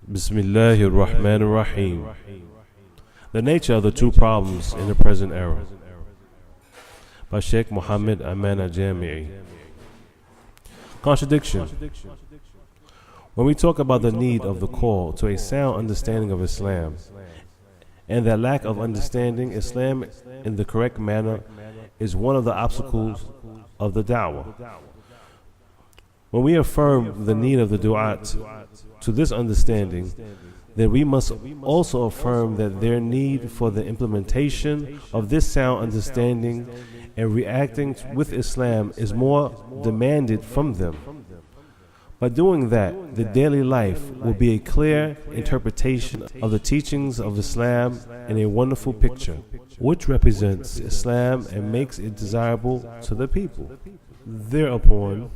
Bismillahir Rahmanir Rahim. The nature of the two problems in the present era. By Shaikh Muhamman Jaamee. Contradiction. When we talk about the need of the call to a sound understanding of Islam, and that lack of understanding Islam in the correct manner is one of the obstacles of the da'wah. When we affirm the need of the du'at to this understanding, then we must also affirm that their need for the implementation of this sound understanding and reacting with Islam is more demanded from them. By doing that, the daily life will be a clear interpretation of the teachings of Islam in a wonderful picture, which represents Islam and makes it desirable to the people. Thereupon,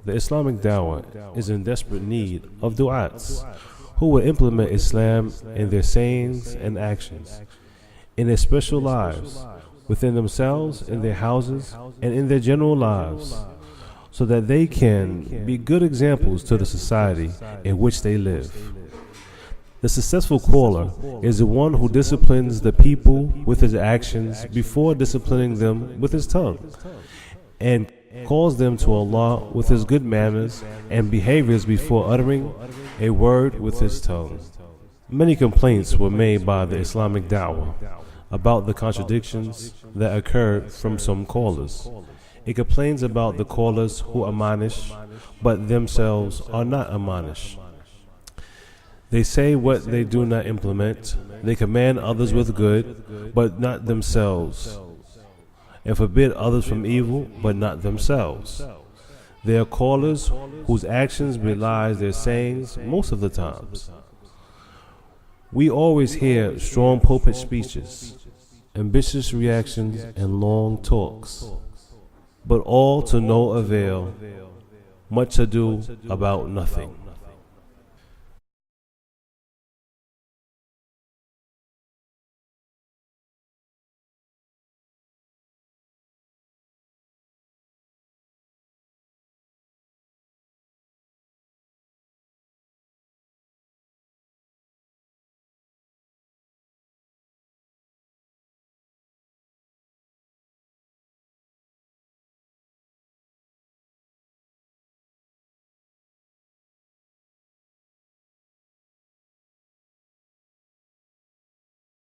the Islamic Dawah is in desperate need of du'ats who will implement Islam in their sayings and actions, in their special lives, within themselves, in their houses, and in their general lives, so that they can be good examples to the society in which they live. The successful caller is the one who disciplines the people with his actions before disciplining them with his tongue, and calls them to Allah with his good manners and behaviors before uttering a word with his tongue. Many complaints were made by the Islamic Dawah about the contradictions that occurred from some callers. It complains about the callers who admonish, but themselves are not admonished. They say what they do not implement. They command others with good, but not themselves, and forbid others from evil, but not themselves. They are callers whose actions belie their sayings most of the times. We always hear strong pulpit speeches, ambitious reactions, and long talks, but all to no avail, much ado about nothing.